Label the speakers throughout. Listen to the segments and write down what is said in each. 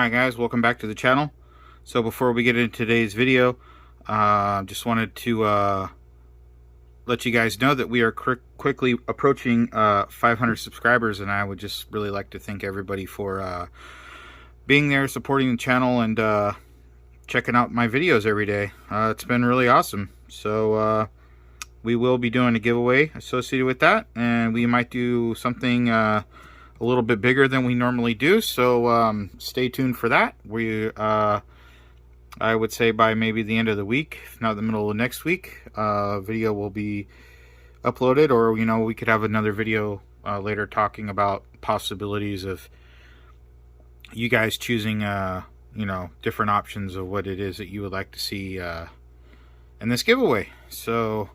Speaker 1: Alright guys, welcome back to the channel. So before we get into today's video, just wanted to let you guys know that we are quickly approaching 500 subscribers, and I would just really like to thank everybody for being there, supporting the channel, and checking out my videos every day. It's been really awesome. So we will be doing a giveaway associated with that, and we might do something a little bit bigger than we normally do, so stay tuned for that. I would say by maybe the end of the week, if not the middle of next week, video will be uploaded, or we could have another video later talking about possibilities of you guys choosing different options of what it is that you would like to see in this giveaway. So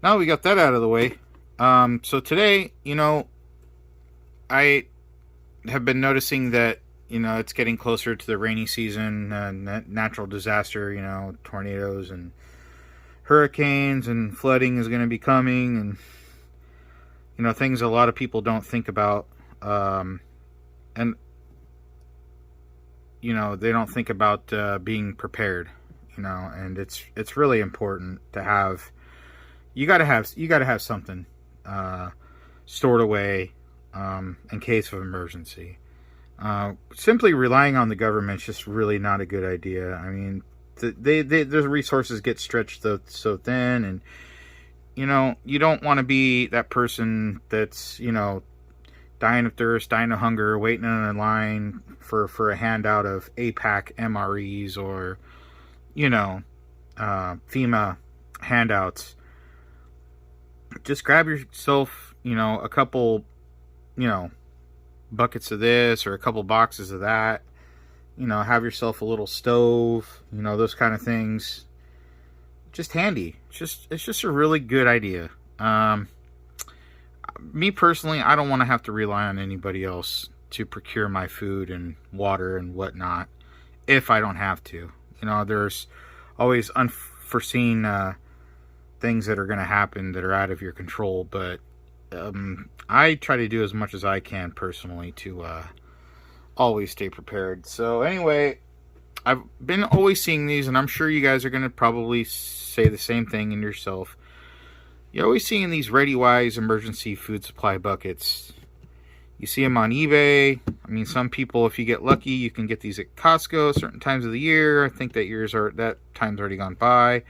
Speaker 1: now we got that out of the way, so today, I have been noticing that, it's getting closer to the rainy season, natural disaster, tornadoes and hurricanes and flooding is going to be coming, and, things a lot of people don't think about, and, they don't think about being prepared, and it's really important to have, you gotta have something stored away in case of emergency. Simply relying on the government is just really not a good idea. I mean, the resources get stretched so thin, and you don't want to be that person that's dying of thirst, dying of hunger, waiting in a line for a handout of APAC MREs or FEMA handouts. Just grab yourself a couple buckets of this or a couple boxes of that, have yourself a little stove, those kind of things. Just handy. It's just a really good idea. Me personally, I don't want to have to rely on anybody else to procure my food and water and whatnot if I don't have to. There's always unforeseen things that are going to happen that are out of your control, but I try to do as much as I can personally to always stay prepared. So anyway, I've been always seeing these, and I'm sure you guys are going to probably say the same thing in yourself. You're always seeing these Readywise emergency food supply buckets. You see them on eBay. I mean, some people, if you get lucky, you can get these at Costco certain times of the year. I think that time's already gone by.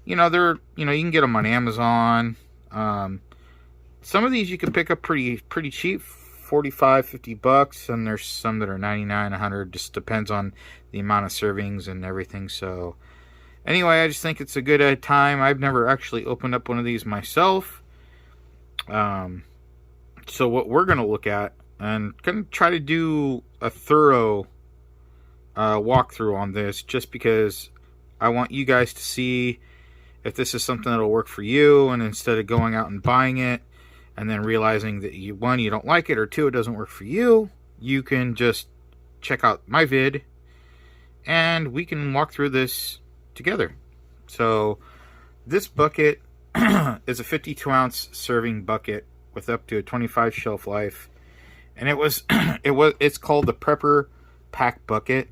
Speaker 1: You can get them on Amazon. Some of these you can pick up pretty cheap, 45, 50 bucks, and there's some that are 99, 100, just depends on the amount of servings and everything. So anyway, I just think it's a good time. I've never actually opened up one of these myself. So what we're going to look at, and going to try to do a thorough walkthrough on this, just because I want you guys to see if this is something that'll work for you, and instead of going out and buying it and then realizing that you don't like it, or two, it doesn't work for you, you can just check out my vid and we can walk through this together. So this bucket is a 52-ounce serving bucket with up to a 25 shelf life, and it's called the Prepper Pack Bucket.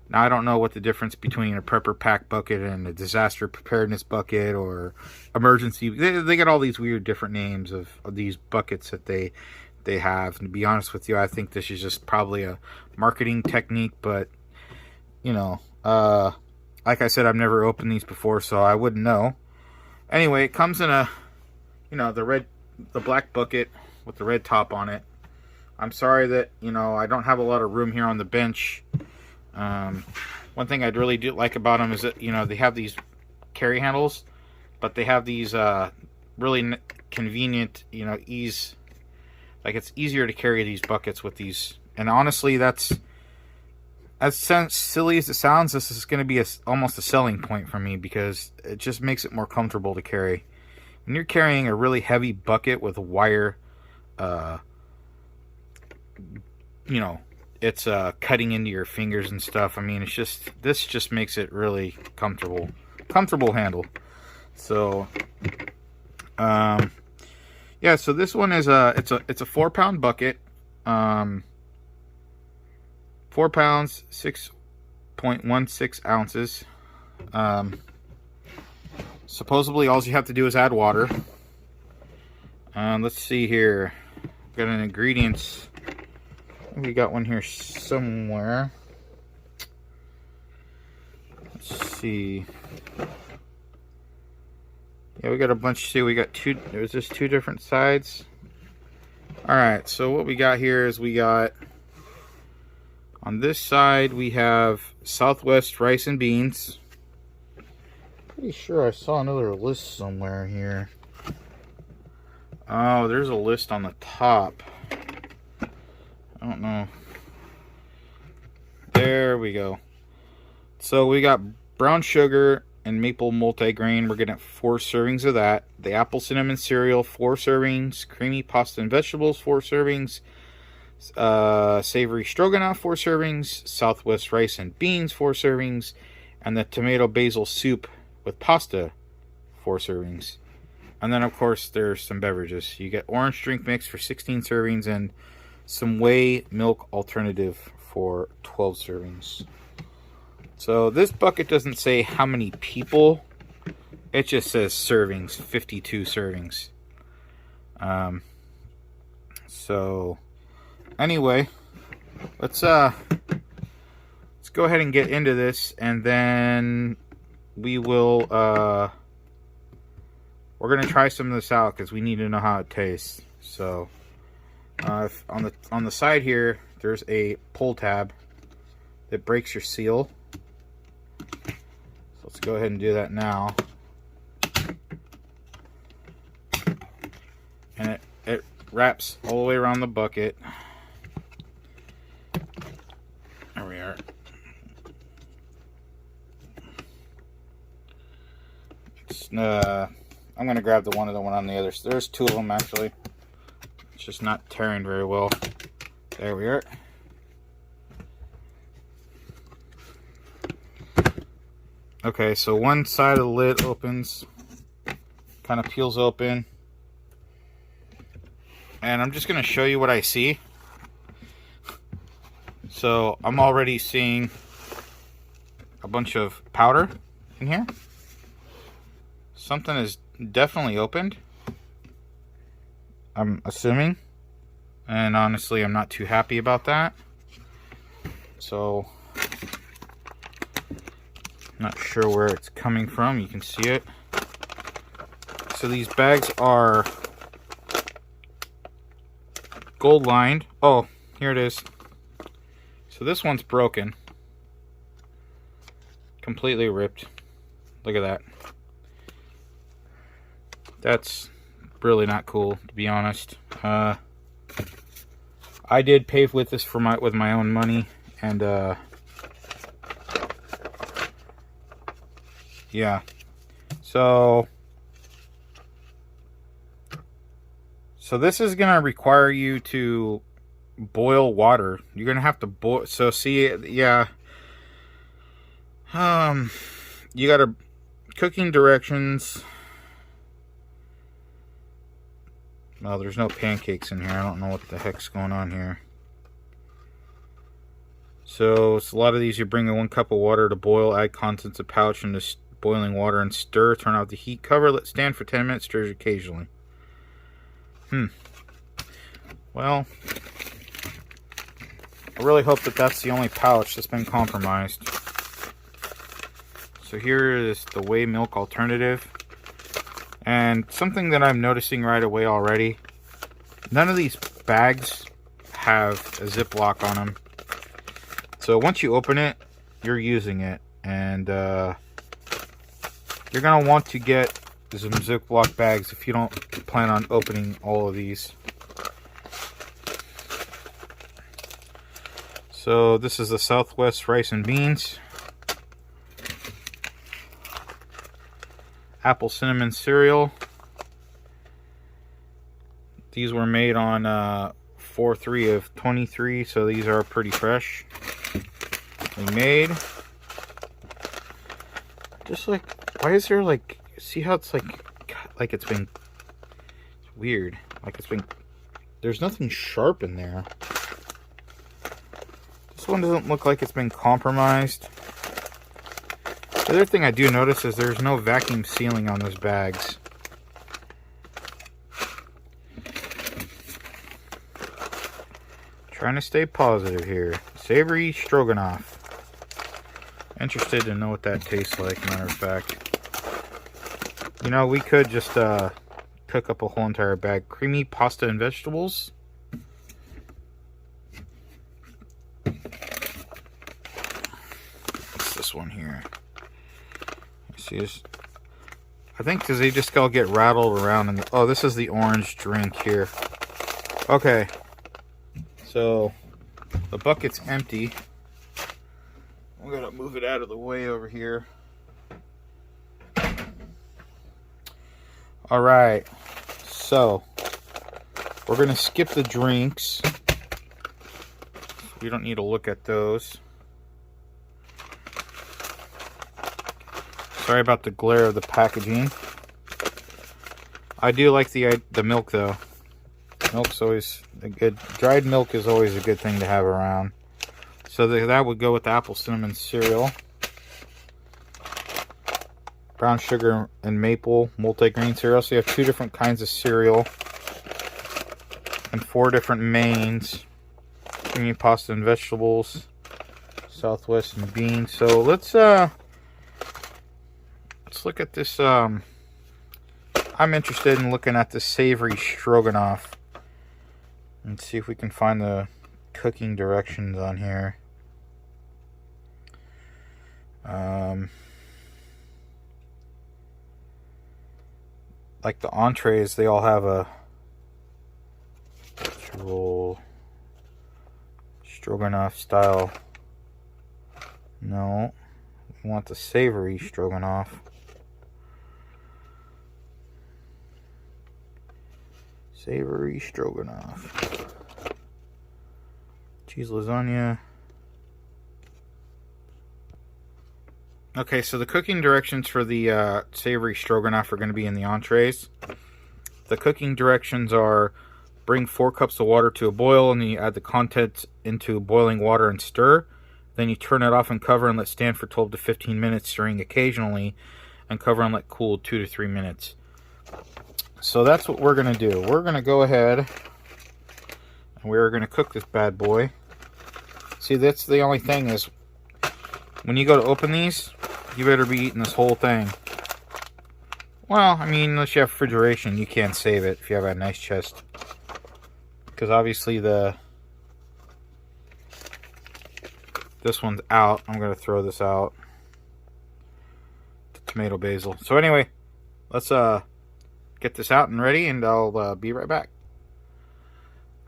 Speaker 1: Now, I don't know what the difference between a Prepper Pack bucket and a disaster preparedness bucket or emergency. They got all these weird different names of these buckets that they have. And to be honest with you, I think this is just probably a marketing technique. But, like I said, I've never opened these before, so I wouldn't know. Anyway, it comes in the black bucket with the red top on it. I'm sorry that, I don't have a lot of room here on the bench. One thing I'd really do like about them is that they have these carry handles, but they have these really convenient ease, like it's easier to carry these buckets with these. And honestly, that's as silly as it sounds, this is going to be almost a selling point for me, because it just makes it more comfortable to carry. When you're carrying a really heavy bucket with wire, it's cutting into your fingers and stuff. I mean, this just makes it really comfortable handle. So yeah, so this one is it's a 4-pound bucket. 4 pounds, 6.16 ounces. Supposedly all you have to do is add water. Let's see here. Got an ingredients. We got one here somewhere. Let's see. Yeah, we got a bunch too. We got two. There's just two different sides. Alright, so what we got here is we got, on this side we have Southwest rice and beans. Pretty sure I saw another list somewhere here. Oh, there's a list on the top. I don't know. There we go. So we got brown sugar and maple multigrain. We're getting 4 servings of that. The apple cinnamon cereal, 4 servings. Creamy pasta and vegetables, 4 servings. Savory stroganoff, 4 servings. Southwest rice and beans, 4 servings. And the tomato basil soup with pasta, 4 servings. And then, of course, there's some beverages. You get orange drink mix for 16 servings and some whey milk alternative for 12 servings. So this bucket doesn't say how many people. It just says servings, 52 servings. So anyway, let's go ahead and get into this, and then we will we're gonna try some of this out because we need to know how it tastes. So on the side here, there's a pull tab that breaks your seal. So let's go ahead and do that now. And it wraps all the way around the bucket. There we are. I'm gonna grab the one on the other. There's 2 of them actually. It's just not tearing very well. There we are. Okay, so one side of the lid opens, kind of peels open, and I'm just gonna show you what I see. So I'm already seeing a bunch of powder in here. Something is definitely opened, I'm assuming, and honestly I'm not too happy about that. So not sure where it's coming from. You can see it. So these bags are gold lined. Oh, here it is. So this one's broken, completely ripped. Look at that. That's really not cool, to be honest. I did pay with this with my own money, and yeah. So this is gonna require you to boil water. You're gonna have to boil. So see, yeah. You got a cooking directions. No, there's no pancakes in here. I don't know what the heck's going on here. So it's a lot of these. You bring in 1 cup of water to boil. Add contents of pouch into boiling water and stir. Turn off the heat. Cover. Let stand for 10 minutes. Stir occasionally. Well, I really hope that that's the only pouch that's been compromised. So here is the whey milk alternative. And something that I'm noticing right away already, none of these bags have a Ziploc on them. So once you open it, you're using it. And you're going to want to get some Ziploc bags if you don't plan on opening all of these. So this is the Southwest rice and beans. Apple cinnamon cereal. These were made on 4/3 of 23, so these are pretty fresh. We made. Just like, why is there like, see how it's like it's been, it's weird. Like it's been there's nothing sharp in there. This one doesn't look like it's been compromised. The other thing I do notice is there's no vacuum sealing on those bags. Trying to stay positive here. Savory stroganoff. Interested to know what that tastes like, matter of fact. You know, we could just cook up a whole entire bag. Creamy pasta and vegetables. What's this one here? See this? I think because they just all get rattled around. And oh, this is the orange drink here. Okay. So, the bucket's empty. I'm going to move it out of the way over here. Alright. So, we're going to skip the drinks. We don't need to look at those. Sorry about the glare of the packaging. I do like the milk though. Milk's always a good, dried milk is always a good thing to have around. So that would go with the apple cinnamon cereal. Brown sugar and maple multigrain cereal. So you have 2 different kinds of cereal. And 4 different mains. Creamy pasta and vegetables. Southwest and beans. So let's look at this. I'm interested in looking at the savory stroganoff. And see if we can find the cooking directions on here. Like the entrees, they all have a vegetable stroganoff style. No, we want the savory stroganoff. Savory stroganoff. Cheese lasagna. Okay, so the cooking directions for the savory stroganoff are going to be in the entrees. The cooking directions are: bring 4 cups of water to a boil, and then you add the contents into boiling water and stir. Then you turn it off and cover and let stand for 12 to 15 minutes, stirring occasionally, and cover and let cool 2 to 3 minutes. So that's what we're going to do. We're going to go ahead and we're going to cook this bad boy. See, that's the only thing is, when you go to open these, you better be eating this whole thing. Well, I mean, unless you have refrigeration, you can't save it if you have a nice chest. Because obviously this one's out. I'm going to throw this out. The tomato basil. So anyway, let's get this out and ready, and I'll be right back.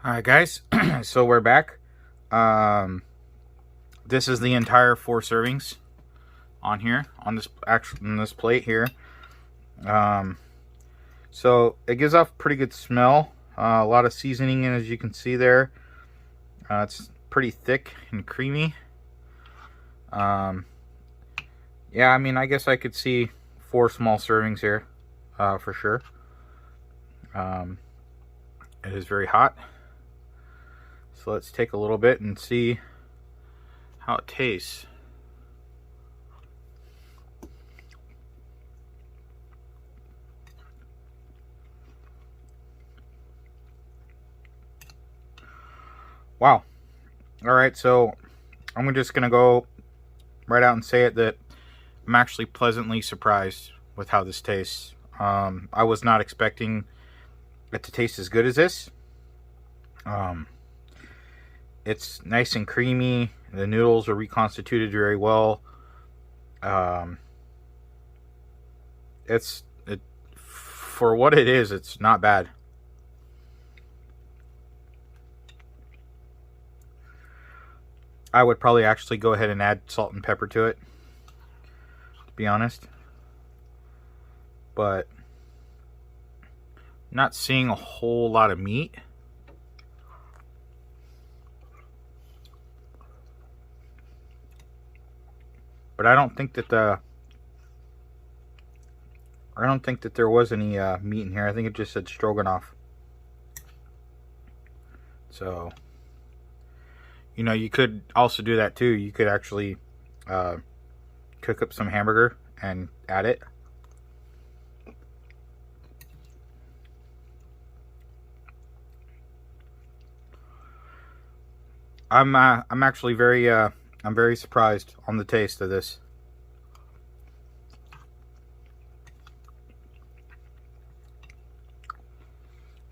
Speaker 1: Alright guys, so we're back. This is the entire 4 servings on here, on this plate here. So it gives off pretty good smell. A lot of seasoning in, as you can see there. It's pretty thick and creamy. Yeah, I mean, I guess I could see 4 small servings here, for sure. It is very hot. So let's take a little bit and see how it tastes. Wow. Alright, so I'm just going to go right out and say it that I'm actually pleasantly surprised with how this tastes. I was not expecting it to taste as good as this. It's nice and creamy. The noodles are reconstituted very well. For what it is, it's not bad. I would probably actually go ahead and add salt and pepper to it, to be honest. But not seeing a whole lot of meat. But I don't think that there was any meat in here. I think it just said stroganoff. So, you know, you could also do that too. You could actually cook up some hamburger and add it. I'm actually very I'm very surprised on the taste of this.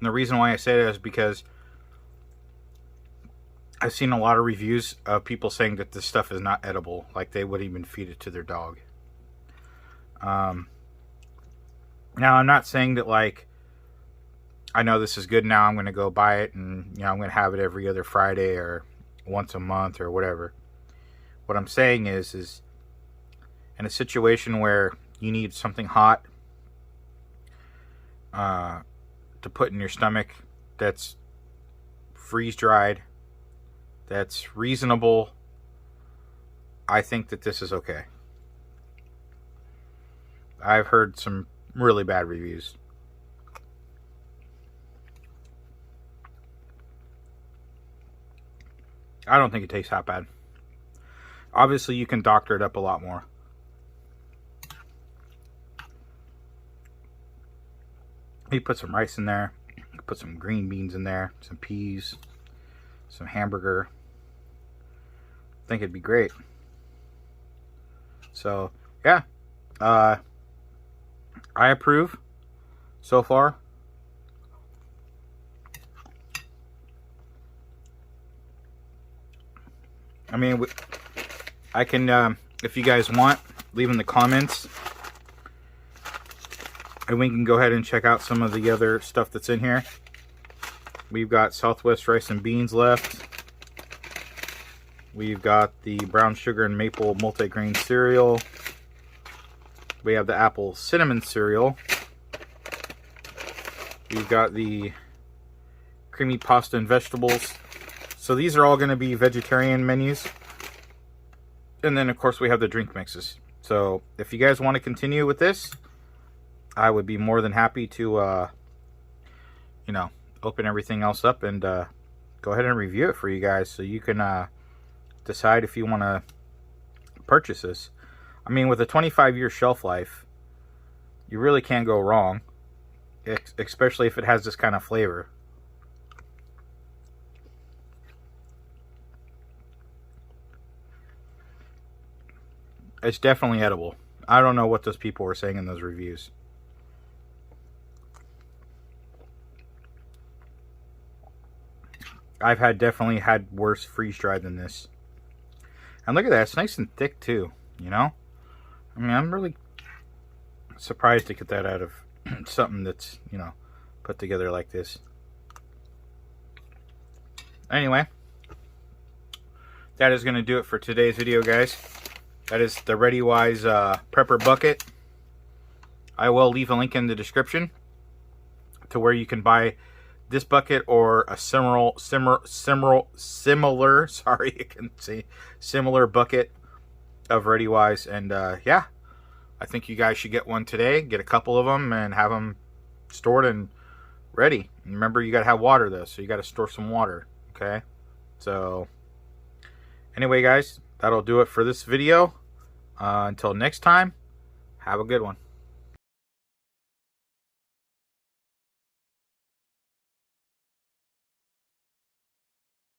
Speaker 1: And the reason why I say that is because I've seen a lot of reviews of people saying that this stuff is not edible, like they wouldn't even feed it to their dog. Now I'm not saying that like I know this is good now, I'm going to go buy it and, you know, I'm going to have it every other Friday or once a month or whatever. What I'm saying is in a situation where you need something hot to put in your stomach that's freeze dried, that's reasonable, I think that this is okay. I've heard some really bad reviews. I don't think it tastes that bad. Obviously, you can doctor it up a lot more. You put some rice in there, you put some green beans in there, some peas, some hamburger. I think it'd be great. So, yeah. I approve so far. I mean, I can, if you guys want, leave in the comments. And we can go ahead and check out some of the other stuff that's in here. We've got Southwest rice and beans left. We've got the brown sugar and maple multigrain cereal. We have the apple cinnamon cereal. We've got the creamy pasta and vegetables. So these are all going to be vegetarian menus. And then, of course, we have the drink mixes. So if you guys want to continue with this, I would be more than happy to, you know, open everything else up and go ahead and review it for you guys so you can decide if you want to purchase this. I mean, with a 25-year shelf life, you really can't go wrong, especially if it has this kind of flavor. It's definitely edible. I don't know what those people were saying in those reviews. I've definitely had worse freeze dried than this. And look at that, it's nice and thick too, you know? I mean, I'm really surprised to get that out of something that's, you know, put together like this. Anyway, that is going to do it for today's video, guys. That is the Readywise Prepper Bucket. I will leave a link in the description to where you can buy this bucket or a similar sorry, I can say similar bucket of Readywise. And yeah, I think you guys should get one today. Get a couple of them and have them stored and ready. And remember, you got to have water though, so you got to store some water. Okay, so anyway, guys, that'll do it for this video. Until next time, have a good one.